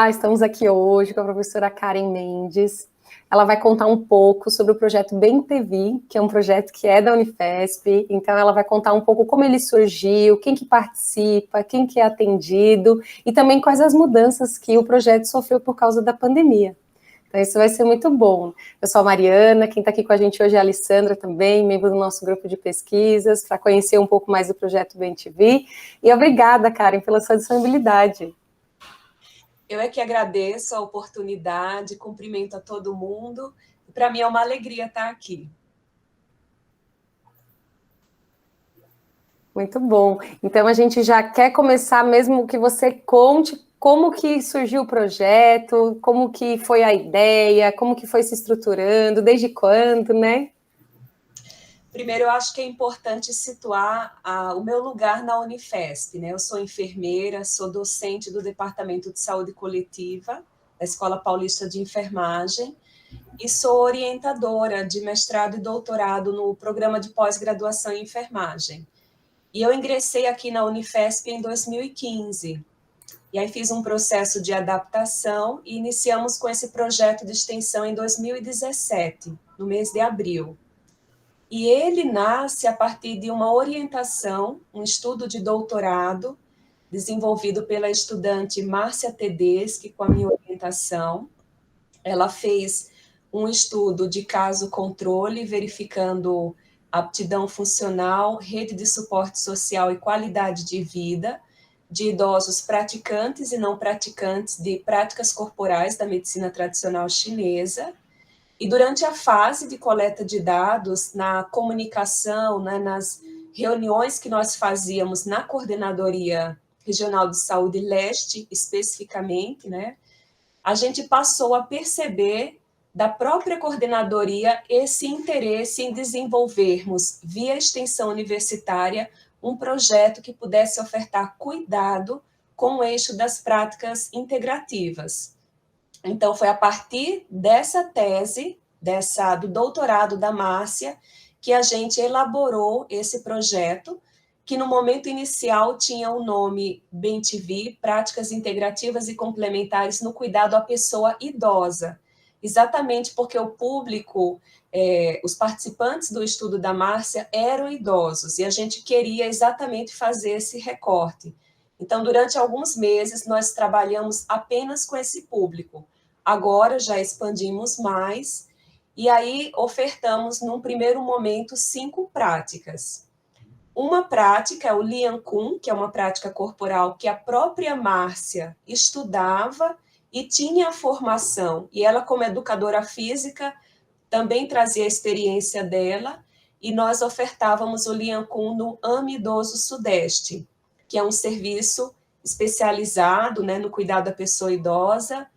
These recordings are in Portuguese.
estamos aqui hoje com a professora Karen Mendes. Ela vai contar um pouco sobre o projeto BemTV, que é um projeto que é da Unifesp. Então, ela vai contar um pouco como ele surgiu, quem que participa, quem que é atendido e também quais as mudanças que o projeto sofreu por causa da pandemia. Então, isso vai ser muito bom. Eu sou a Mariana, quem está aqui com a gente hoje é a Alessandra também, membro do nosso grupo de pesquisas, para conhecer um pouco mais do projeto BemTV. E obrigada, Karen, pela sua disponibilidade. Eu é que agradeço a oportunidade, cumprimento a todo mundo. Para mim é uma alegria estar aqui. Muito bom. Então, a gente já quer começar mesmo que você conte como que surgiu o projeto, como que foi a ideia, como que foi se estruturando, desde quando, né? Primeiro, eu acho que é importante situar o meu lugar na Unifesp, né? Eu sou enfermeira, sou docente do Departamento de Saúde Coletiva da Escola Paulista de Enfermagem e sou orientadora de mestrado e doutorado no programa de pós-graduação em enfermagem. E eu ingressei aqui na Unifesp em 2015. E aí fiz um processo de adaptação e iniciamos com esse projeto de extensão em 2017, no mês de abril. E ele nasce a partir de uma orientação, um estudo de doutorado, desenvolvido pela estudante Márcia Tedeschi, com a minha orientação. Ela fez um estudo de caso-controle, verificando aptidão funcional, rede de suporte social e qualidade de vida de idosos praticantes e não praticantes de práticas corporais da medicina tradicional chinesa. E durante a fase de coleta de dados, na comunicação, né, nas reuniões que nós fazíamos na Coordenadoria Regional de Saúde Leste, especificamente, né, a gente passou a perceber da própria coordenadoria esse interesse em desenvolvermos, via extensão universitária, um projeto que pudesse ofertar cuidado com o eixo das práticas integrativas. Então, foi a partir dessa tese, do doutorado da Márcia, que a gente elaborou esse projeto, que no momento inicial tinha o nome BemTV, Práticas Integrativas e Complementares no Cuidado à Pessoa Idosa, exatamente porque o público, os participantes do estudo da Márcia eram idosos, e a gente queria exatamente fazer esse recorte. Então, durante alguns meses, nós trabalhamos apenas com esse público. Agora já expandimos mais, e aí ofertamos, num primeiro momento, 5 práticas. Uma prática é o Lian Kun, que é uma prática corporal que a própria Márcia estudava e tinha a formação, e ela, como educadora física, também trazia a experiência dela, e nós ofertávamos o Lian Kun no AME Idoso Sudeste, que é um serviço especializado, né, no cuidado da pessoa idosa,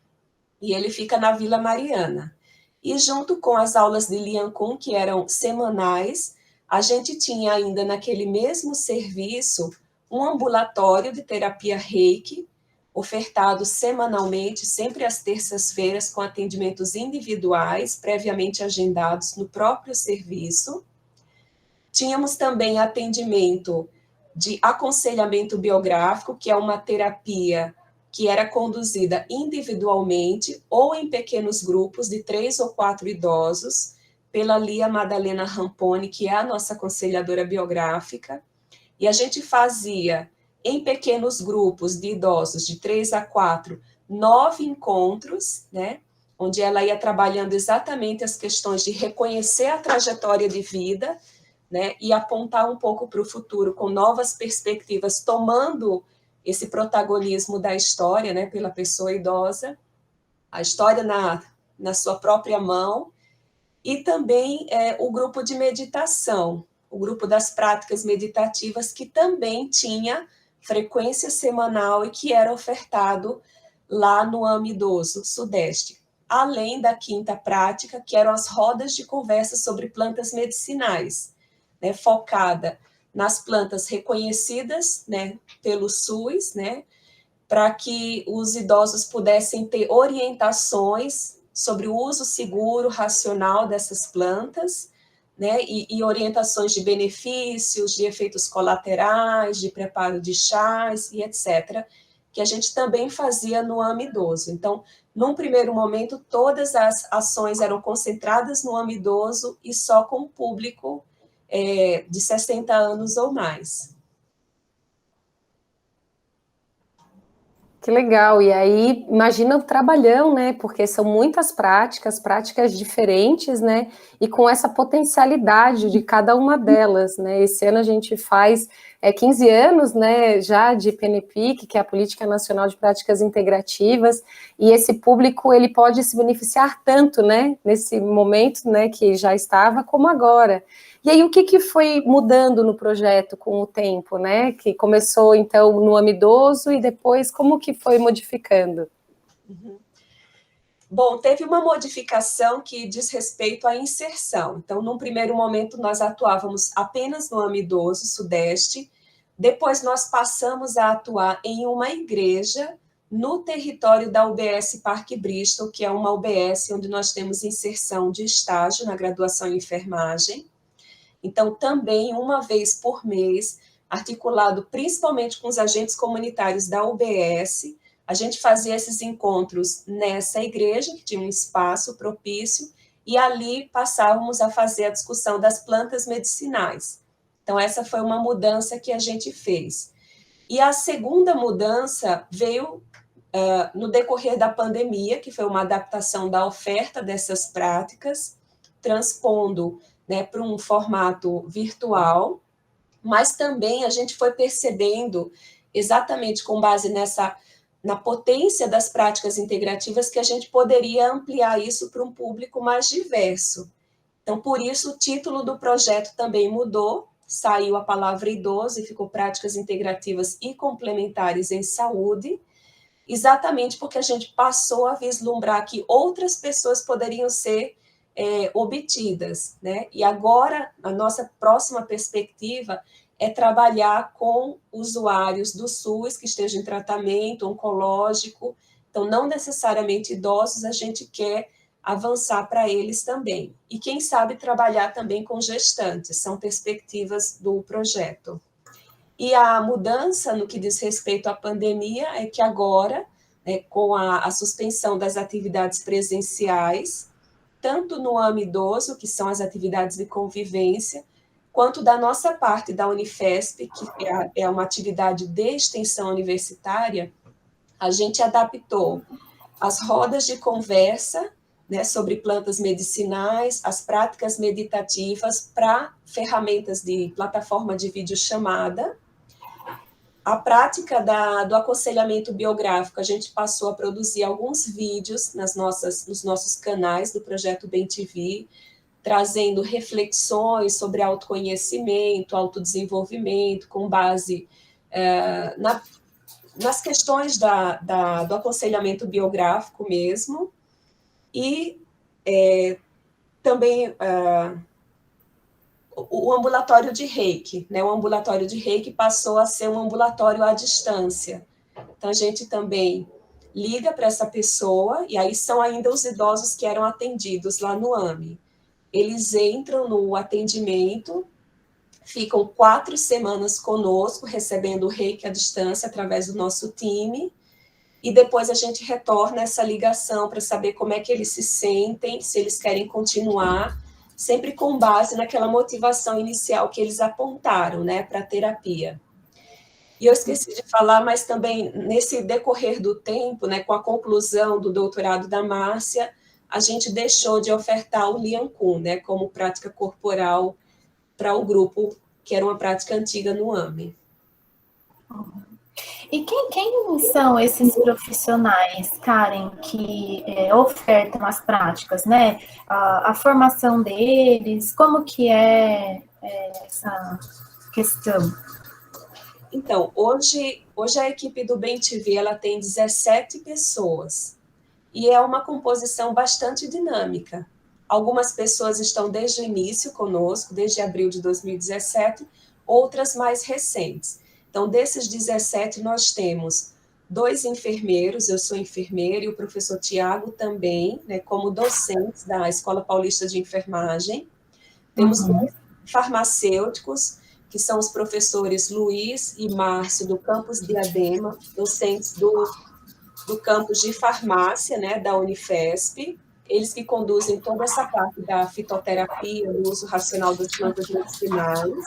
e ele fica na Vila Mariana. E junto com as aulas de Lian Kun, que eram semanais, a gente tinha ainda naquele mesmo serviço um ambulatório de terapia Reiki, ofertado semanalmente, sempre às terças-feiras, com atendimentos individuais, previamente agendados no próprio serviço. Tínhamos também atendimento de aconselhamento biográfico, que é uma terapia que era conduzida individualmente ou em pequenos grupos de 3 ou 4 idosos, pela Lia Madalena Ramponi, que é a nossa aconselhadora biográfica, e a gente fazia em pequenos grupos de idosos, de 3 a 4, 9 encontros, né, onde ela ia trabalhando exatamente as questões de reconhecer a trajetória de vida, né, e apontar um pouco para o futuro com novas perspectivas, tomando esse protagonismo da história, né, pela pessoa idosa, a história na sua própria mão, e também o grupo de meditação, o grupo das práticas meditativas, que também tinha frequência semanal e que era ofertado lá no AME Idoso Sudeste, além da quinta prática, que eram as rodas de conversa sobre plantas medicinais, né, focada nas plantas reconhecidas, né, pelo SUS, né, para que os idosos pudessem ter orientações sobre o uso seguro, racional dessas plantas, né, e orientações de benefícios, de efeitos colaterais, de preparo de chás e etc. que a gente também fazia no AME idoso. Então, num primeiro momento, todas as ações eram concentradas no AME idoso e só com o público de 60 anos ou mais. Que legal, e aí imagina o trabalhão, né? Porque são muitas práticas, práticas diferentes, né? E com essa potencialidade de cada uma delas, né? Esse ano a gente faz 15 anos, né? Já de PNPIC, que é a Política Nacional de Práticas Integrativas, e esse público ele pode se beneficiar tanto, né? Nesse momento, né? Que já estava, como agora. E aí, o que foi mudando no projeto com o tempo, né? Que começou, então, no AME idoso e depois, como que foi modificando? Uhum. Bom, teve uma modificação que diz respeito à inserção. Então, num primeiro momento, nós atuávamos apenas no AME idoso, Sudeste. Depois, nós passamos a atuar em uma igreja no território da UBS Parque Bristol, que é uma UBS onde nós temos inserção de estágio na graduação em enfermagem. Então, também, uma vez por mês, articulado principalmente com os agentes comunitários da UBS, a gente fazia esses encontros nessa igreja, que tinha um espaço propício, e ali passávamos a fazer a discussão das plantas medicinais. Então, essa foi uma mudança que a gente fez. E a segunda mudança veio no decorrer da pandemia, que foi uma adaptação da oferta dessas práticas, transpondo, né, para um formato virtual, mas também a gente foi percebendo, exatamente com base na potência das práticas integrativas, que a gente poderia ampliar isso para um público mais diverso. Então, por isso, o título do projeto também mudou, saiu a palavra idoso e ficou práticas integrativas e complementares em saúde, exatamente porque a gente passou a vislumbrar que outras pessoas poderiam ser obtidas, né? E agora, a nossa próxima perspectiva é trabalhar com usuários do SUS que estejam em tratamento oncológico, então não necessariamente idosos, a gente quer avançar para eles também. E quem sabe trabalhar também com gestantes, são perspectivas do projeto. E a mudança no que diz respeito à pandemia é que agora, né, com a suspensão das atividades presenciais, tanto no AME idoso, que são as atividades de convivência, quanto da nossa parte da Unifesp, que é uma atividade de extensão universitária, a gente adaptou as rodas de conversa, né, sobre plantas medicinais, as práticas meditativas para ferramentas de plataforma de videochamada. A prática do aconselhamento biográfico, a gente passou a produzir alguns vídeos nos nossos canais do Projeto Bem TV, trazendo reflexões sobre autoconhecimento, autodesenvolvimento, com base nas questões do aconselhamento biográfico mesmo, e também o ambulatório de Reiki, né? O ambulatório de Reiki passou a ser um ambulatório à distância. Então, a gente também liga para essa pessoa, e aí são ainda os idosos que eram atendidos lá no AME. Eles entram no atendimento, ficam 4 semanas conosco, recebendo o Reiki à distância através do nosso time, e depois a gente retorna essa ligação para saber como é que eles se sentem, se eles querem continuar, sempre com base naquela motivação inicial que eles apontaram, né, para a terapia. E eu esqueci de falar, mas também nesse decorrer do tempo, né, com a conclusão do doutorado da Márcia, a gente deixou de ofertar o Lian Kun, né, como prática corporal para o grupo, que era uma prática antiga no AME. E quem são esses profissionais, Karen, que ofertam as práticas, né? A formação deles, como que é essa questão? Então, hoje a equipe do Bem TV, ela tem 17 pessoas, e é uma composição bastante dinâmica. Algumas pessoas estão desde o início conosco, desde abril de 2017, outras mais recentes. Então, desses 17, nós temos 2 enfermeiros, eu sou enfermeira, e o professor Tiago também, né, como docentes da Escola Paulista de Enfermagem. Temos 2 farmacêuticos, que são os professores Luiz e Márcio, do campus Diadema, docentes do campus de farmácia, né, da Unifesp, eles que conduzem toda essa parte da fitoterapia, do uso racional das plantas medicinais.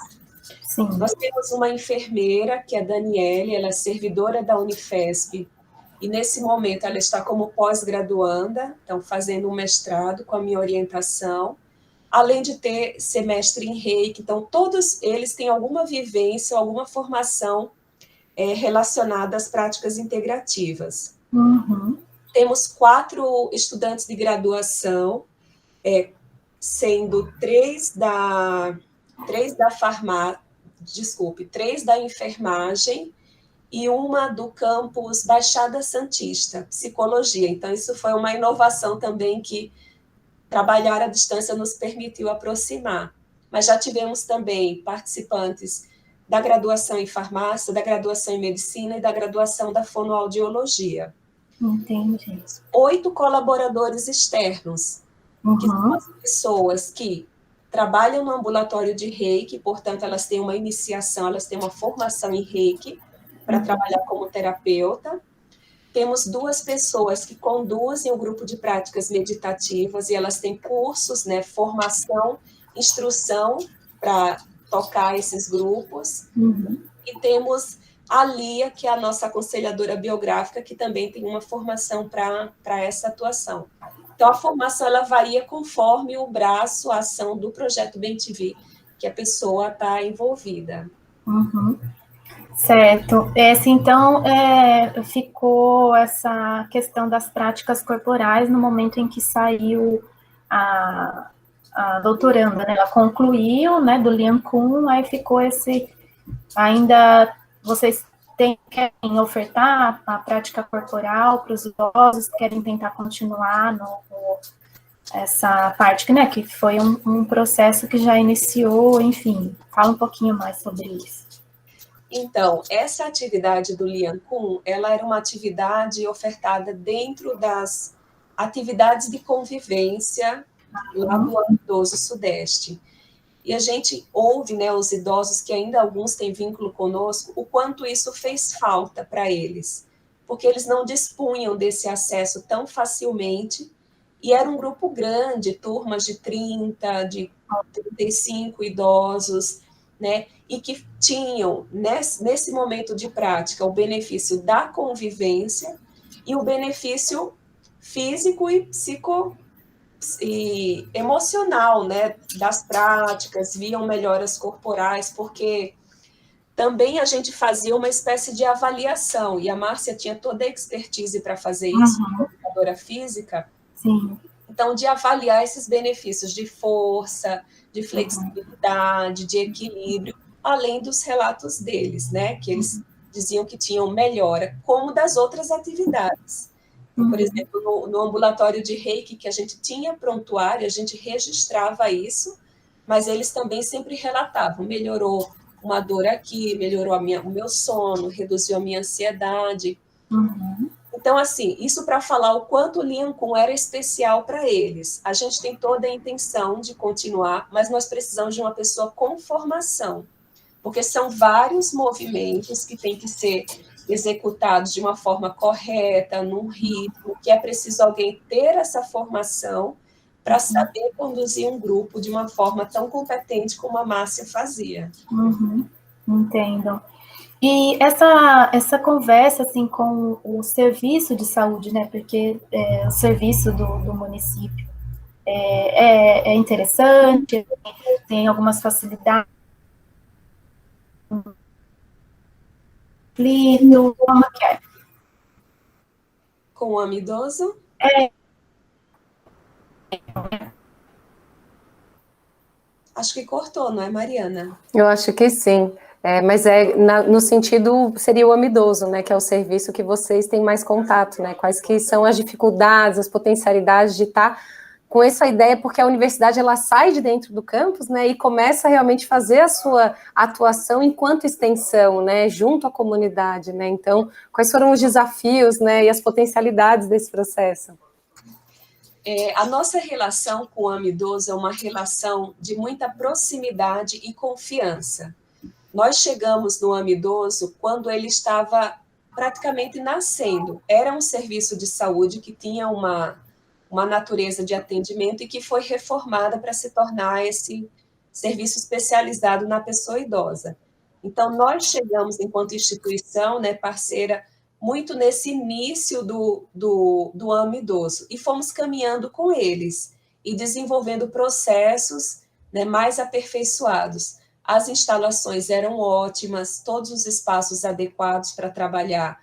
Sim. Nós temos uma enfermeira, que é Daniele, ela é servidora da Unifesp, e nesse momento ela está como pós-graduanda, então fazendo um mestrado com a minha orientação, além de ter semestre em Reiki. Então todos eles têm alguma vivência, alguma formação relacionada às práticas integrativas. Uhum. Temos 4 estudantes de graduação, sendo 3 da enfermagem e uma do campus Baixada Santista, psicologia. Então, isso foi uma inovação também que trabalhar à distância nos permitiu aproximar. Mas já tivemos também participantes da graduação em farmácia, da graduação em medicina e da graduação da fonoaudiologia. Entendi. 8 colaboradores externos, que são as pessoas que trabalham no ambulatório de Reiki, portanto, elas têm uma iniciação, elas têm uma formação em Reiki para trabalhar como terapeuta. Temos 2 pessoas que conduzem o grupo de práticas meditativas e elas têm cursos, né, formação, instrução para tocar esses grupos. E temos a Lia, que é a nossa aconselhadora biográfica, que também tem uma formação para essa atuação. Então, a formação ela varia conforme o braço, a ação do projeto BEM-TV, que a pessoa está envolvida. Certo. Então, ficou essa questão das práticas corporais no momento em que saiu a doutoranda, né? Ela concluiu, né, do Lian Kun, aí ficou ainda vocês querem ofertar a prática corporal para os idosos, querem tentar continuar essa parte, né, que foi um processo que já iniciou, enfim, fala um pouquinho mais sobre isso. Então, essa atividade do Lian Kun, ela era uma atividade ofertada dentro das atividades de convivência lá do Amidoso Sudeste. E a gente ouve, né, os idosos, que ainda alguns têm vínculo conosco, o quanto isso fez falta para eles, porque eles não dispunham desse acesso tão facilmente, e era um grupo grande, turmas de 30, de 35 idosos, né, e que tinham, nesse momento de prática, o benefício da convivência e o benefício físico e emocional, né, das práticas, viam melhoras corporais, porque também a gente fazia uma espécie de avaliação, e a Márcia tinha toda a expertise para fazer isso, como educadora física. Sim. Então, de avaliar esses benefícios de força, de flexibilidade, de equilíbrio, além dos relatos deles, né, que eles diziam que tinham melhora, como das outras atividades. Por exemplo, no ambulatório de Reiki, que a gente tinha prontuário, a gente registrava isso, mas eles também sempre relatavam, melhorou uma dor aqui, melhorou o meu sono, reduziu a minha ansiedade. Então, assim, isso para falar o quanto o Lian Kun era especial para eles. A gente tem toda a intenção de continuar, mas nós precisamos de uma pessoa com formação, porque são vários movimentos que têm que ser executados de uma forma correta, num ritmo, que é preciso alguém ter essa formação para saber conduzir um grupo de uma forma tão competente como a Márcia fazia. Entendo. E essa conversa, assim, com o serviço de saúde, né, porque o serviço do município é interessante, tem algumas facilidades, como que é? Com o amidoso? Acho que cortou, não é, Mariana? Eu acho que sim. Mas no sentido, seria o amidoso, né, que é o serviço que vocês têm mais contato, né, quais que são as dificuldades, as potencialidades de estar com essa ideia, porque a universidade, ela sai de dentro do campus, né, e começa a realmente fazer a sua atuação enquanto extensão, né, junto à comunidade, né, então, quais foram os desafios, né, e as potencialidades desse processo? A nossa relação com o amidoso é uma relação de muita proximidade e confiança. Nós chegamos no AME Idoso quando ele estava praticamente nascendo. Era um serviço de saúde que tinha uma natureza de atendimento e que foi reformada para se tornar esse serviço especializado na pessoa idosa. Então, nós chegamos, enquanto instituição, né, parceira, muito nesse início do AME Idoso, e fomos caminhando com eles, e desenvolvendo processos, né, mais aperfeiçoados. As instalações eram ótimas, todos os espaços adequados para trabalhar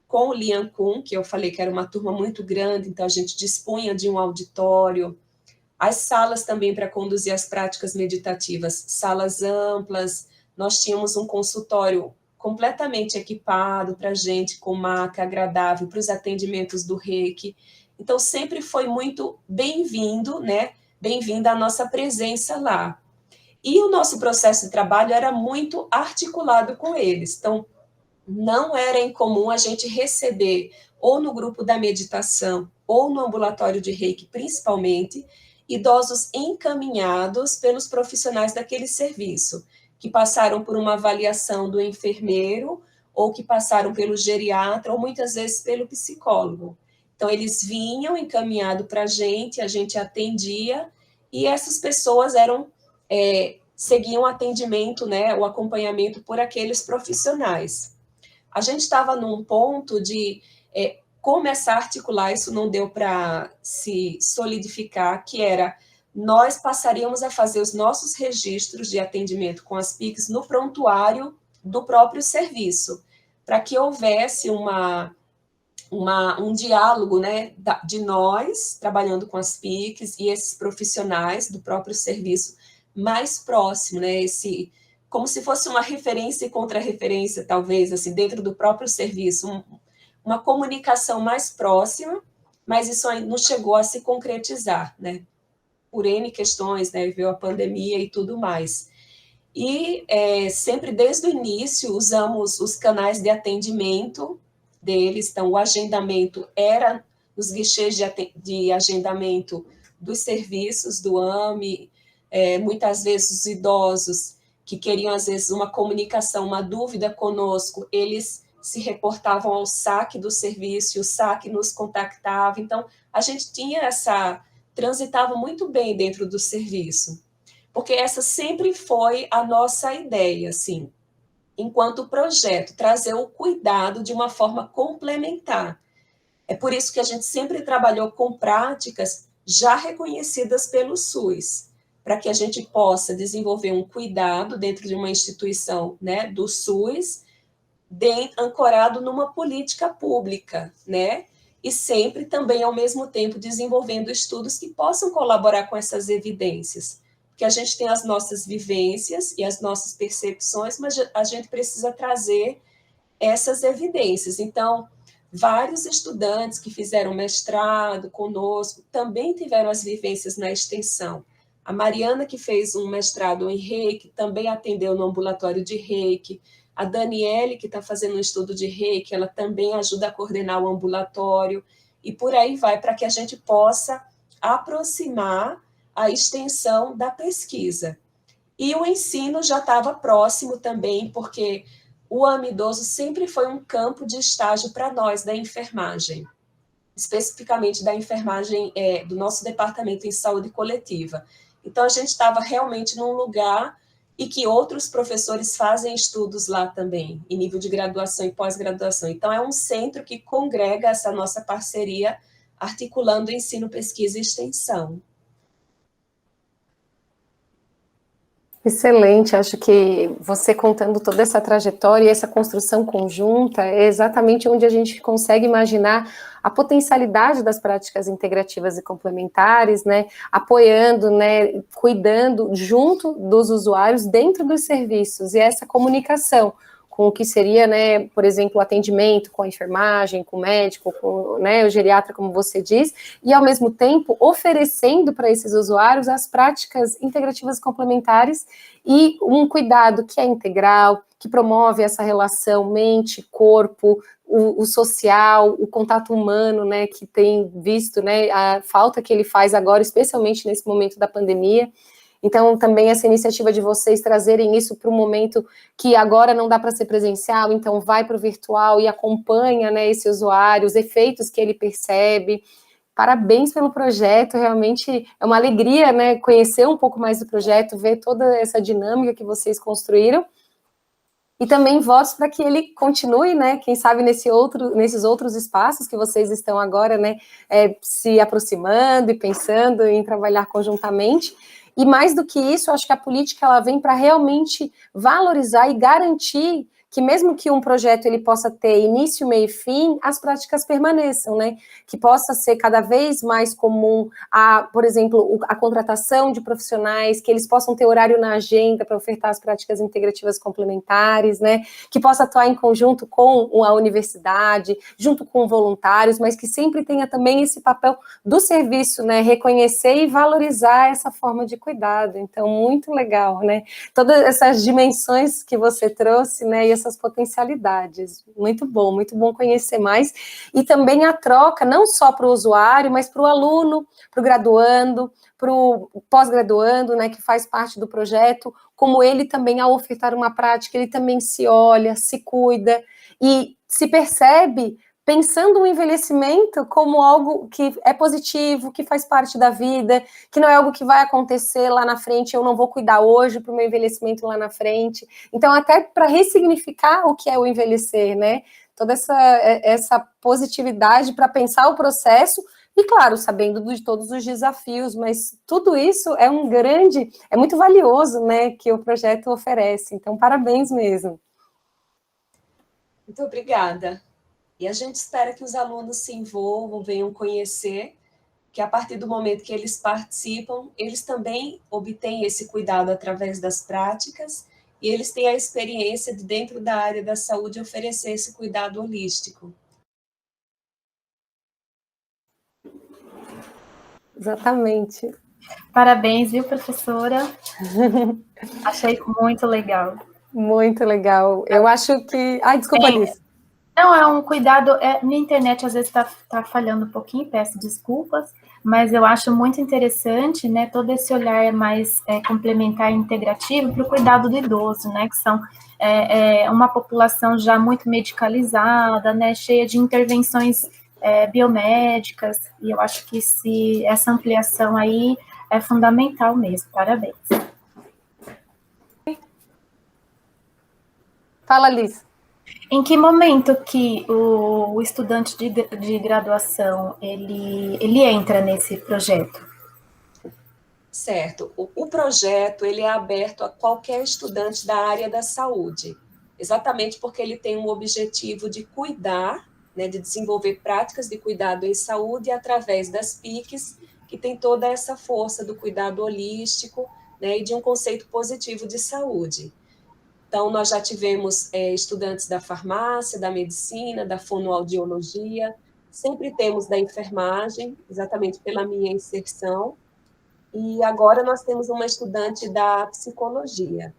com o Lian Kun, que eu falei que era uma turma muito grande, então a gente dispunha de um auditório, as salas também para conduzir as práticas meditativas, salas amplas, nós tínhamos um consultório completamente equipado para a gente, com maca agradável para os atendimentos do Reiki. Então, sempre foi muito bem-vindo, né? Bem-vinda a nossa presença lá. E o nosso processo de trabalho era muito articulado com eles. Então, não era incomum a gente receber, ou no grupo da meditação, ou no ambulatório de Reiki, principalmente, idosos encaminhados pelos profissionais daquele serviço, que passaram por uma avaliação do enfermeiro, ou que passaram pelo geriatra, ou muitas vezes pelo psicólogo. Então, eles vinham encaminhado para a gente atendia, e essas pessoas seguiam o atendimento, né, o acompanhamento por aqueles profissionais. A gente estava num ponto de começar a articular, isso não deu para se solidificar, que era, nós passaríamos a fazer os nossos registros de atendimento com as PICs no prontuário do próprio serviço, para que houvesse um diálogo, né, de nós, trabalhando com as PICs, e esses profissionais do próprio serviço mais próximo, né, como se fosse uma referência e contra-referência, talvez, assim, dentro do próprio serviço, uma comunicação mais próxima, mas isso ainda não chegou a se concretizar, né, por N questões, né, veio a pandemia e tudo mais. E sempre desde o início usamos os canais de atendimento deles, então o agendamento era nos guichês de agendamento dos serviços do AME, muitas vezes os idosos que queriam, às vezes, uma comunicação, uma dúvida conosco, eles se reportavam ao SAC do serviço, e o SAC nos contactava, então a gente transitava muito bem dentro do serviço, porque essa sempre foi a nossa ideia, assim, enquanto projeto, trazer o cuidado de uma forma complementar. É por isso que a gente sempre trabalhou com práticas já reconhecidas pelo SUS, para que a gente possa desenvolver um cuidado dentro de uma instituição, né, do SUS, ancorado numa política pública, né, e sempre também, ao mesmo tempo, desenvolvendo estudos que possam colaborar com essas evidências, porque a gente tem as nossas vivências e as nossas percepções, mas a gente precisa trazer essas evidências. Então, vários estudantes que fizeram mestrado conosco também tiveram as vivências na extensão. A Mariana, que fez um mestrado em Reiki, também atendeu no ambulatório de Reiki. A Daniele, que está fazendo um estudo de Reiki, ela também ajuda a coordenar o ambulatório. E por aí vai, para que a gente possa aproximar a extensão da pesquisa. E o ensino já estava próximo também, porque o AME Idoso sempre foi um campo de estágio para nós, da enfermagem, especificamente da enfermagem do nosso departamento em saúde coletiva. Então, a gente estava realmente num lugar e que outros professores fazem estudos lá também, em nível de graduação e pós-graduação. Então, é um centro que congrega essa nossa parceria, articulando ensino, pesquisa e extensão. Excelente, acho que você contando toda essa trajetória e essa construção conjunta é exatamente onde a gente consegue imaginar a potencialidade das práticas integrativas e complementares, né, apoiando, né, cuidando junto dos usuários dentro dos serviços, e essa comunicação com o que seria, né, por exemplo, o atendimento com a enfermagem, com o médico, com, né, o geriatra, como você diz, e ao mesmo tempo oferecendo para esses usuários as práticas integrativas complementares e um cuidado que é integral, que promove essa relação mente-corpo, o social, o contato humano, né, que tem visto, né, a falta que ele faz agora, especialmente nesse momento da pandemia. Então, também essa iniciativa de vocês trazerem isso para um momento que agora não dá para ser presencial, então vai para o virtual e acompanha, né, esse usuário, os efeitos que ele percebe. Parabéns pelo projeto, realmente é uma alegria, né, conhecer um pouco mais do projeto, ver toda essa dinâmica que vocês construíram. E também votos para que ele continue, né, quem sabe nesses outros espaços que vocês estão agora, né, se aproximando e pensando em trabalhar conjuntamente. E mais do que isso, acho que a política ela vem para realmente valorizar e garantir que mesmo que um projeto ele possa ter início, meio e fim, as práticas permaneçam, né? Que possa ser cada vez mais comum por exemplo, a contratação de profissionais, que eles possam ter horário na agenda para ofertar as práticas integrativas complementares, né? Que possa atuar em conjunto com a universidade, junto com voluntários, mas que sempre tenha também esse papel do serviço, né? Reconhecer e valorizar essa forma de cuidado. Então, muito legal, né? Todas essas dimensões que você trouxe, né? E essas potencialidades. Muito bom conhecer mais. E também a troca, não só para o usuário, mas para o aluno, para o graduando, para o pós-graduando, né? Que faz parte do projeto, como ele também, ao ofertar uma prática, ele também se olha, se cuida e se percebe pensando o envelhecimento como algo que é positivo, que faz parte da vida, que não é algo que vai acontecer lá na frente, eu não vou cuidar hoje para o meu envelhecimento lá na frente. Então, até para ressignificar o que é o envelhecer, né? Toda essa positividade para pensar o processo, e claro, sabendo de todos os desafios, mas tudo isso é muito valioso, né, que o projeto oferece. Então, parabéns mesmo. Muito obrigada. E a gente espera que os alunos se envolvam, venham conhecer, que a partir do momento que eles participam, eles também obtêm esse cuidado através das práticas e eles têm a experiência de, dentro da área da saúde, oferecer esse cuidado holístico. Exatamente. Parabéns, viu, professora? Achei muito legal. Muito legal. Eu acho que... Ai, desculpa, Alice. Não, é um cuidado... minha internet às vezes tá falhando um pouquinho, peço desculpas, mas eu acho muito interessante, né, todo esse olhar mais complementar e integrativo para o cuidado do idoso, né, que são uma população já muito medicalizada, né, cheia de intervenções biomédicas, e eu acho que essa ampliação aí é fundamental mesmo. Parabéns. Fala, Liz. Em que momento que o estudante de graduação ele entra nesse projeto? Certo. O projeto ele é aberto a qualquer estudante da área da saúde, exatamente porque ele tem um objetivo de cuidar, né, de desenvolver práticas de cuidado em saúde através das PICs, que tem toda essa força do cuidado holístico, né, e de um conceito positivo de saúde. Então, nós já tivemos estudantes da farmácia, da medicina, da fonoaudiologia, sempre temos da enfermagem, exatamente pela minha inserção, e agora nós temos uma estudante da psicologia.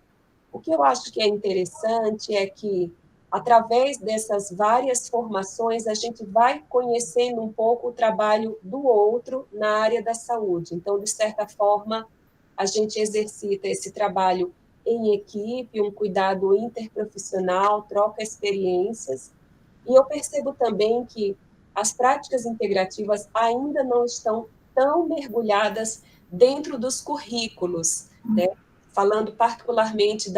O que eu acho que é interessante é que, através dessas várias formações, a gente vai conhecendo um pouco o trabalho do outro na área da saúde. Então, de certa forma, a gente exercita esse trabalho em equipe, um cuidado interprofissional, troca experiências. E eu percebo também que as práticas integrativas ainda não estão tão mergulhadas dentro dos currículos, né? Falando particularmente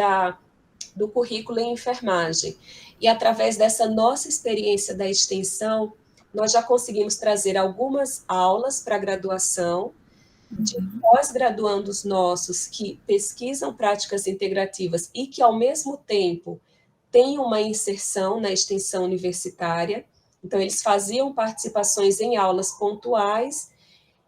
do currículo em enfermagem. E através dessa nossa experiência da extensão, nós já conseguimos trazer algumas aulas para a graduação, de pós-graduandos nossos que pesquisam práticas integrativas e que, ao mesmo tempo, têm uma inserção na extensão universitária. Então, eles faziam participações em aulas pontuais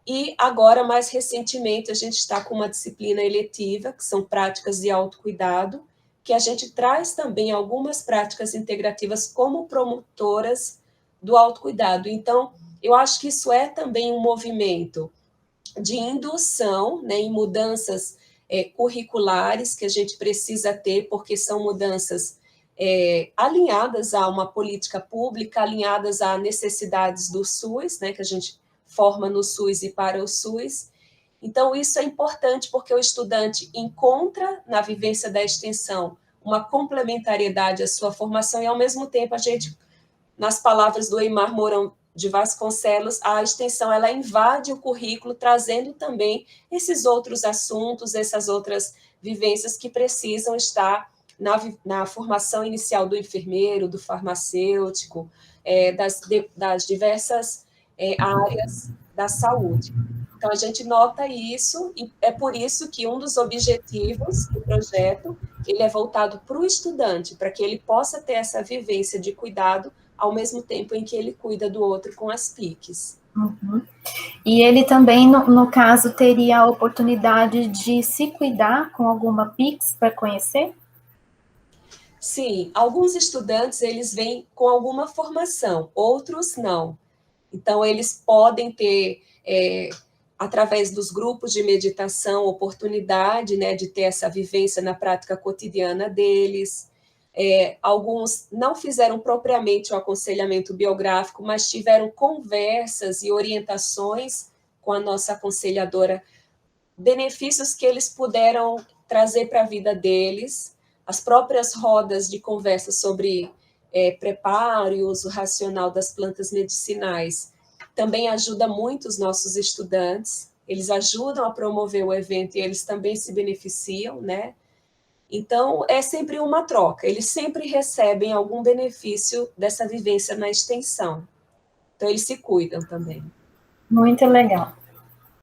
e agora, mais recentemente, a gente está com uma disciplina eletiva, que são práticas de autocuidado, que a gente traz também algumas práticas integrativas como promotoras do autocuidado. Então, eu acho que isso é também um movimento de indução, né, em mudanças curriculares que a gente precisa ter, porque são mudanças alinhadas a uma política pública, alinhadas a necessidades do SUS, né, que a gente forma no SUS e para o SUS, Então, isso é importante porque o estudante encontra na vivência da extensão uma complementariedade à sua formação e, ao mesmo tempo, a gente, nas palavras do Eymar Mourão de Vasconcelos, a extensão ela invade o currículo, trazendo também esses outros assuntos, essas outras vivências que precisam estar na formação inicial do enfermeiro, do farmacêutico, das diversas áreas da saúde. Então, a gente nota isso, e é por isso que um dos objetivos do projeto, ele é voltado para o estudante, para que ele possa ter essa vivência de cuidado, ao mesmo tempo em que ele cuida do outro com as PICs. Uhum. E ele também, no caso, teria a oportunidade de se cuidar com alguma PICs para conhecer? Sim, alguns estudantes, eles vêm com alguma formação, outros não. Então, eles podem ter, através dos grupos de meditação, oportunidade, né, de ter essa vivência na prática cotidiana deles. Alguns não fizeram propriamente o aconselhamento biográfico, mas tiveram conversas e orientações com a nossa aconselhadora, benefícios que eles puderam trazer para a vida deles, as próprias rodas de conversa sobre preparo e uso racional das plantas medicinais também ajuda muito os nossos estudantes, eles ajudam a promover o evento e eles também se beneficiam, né? Então, é sempre uma troca, eles sempre recebem algum benefício dessa vivência na extensão. Então, eles se cuidam também. Muito legal.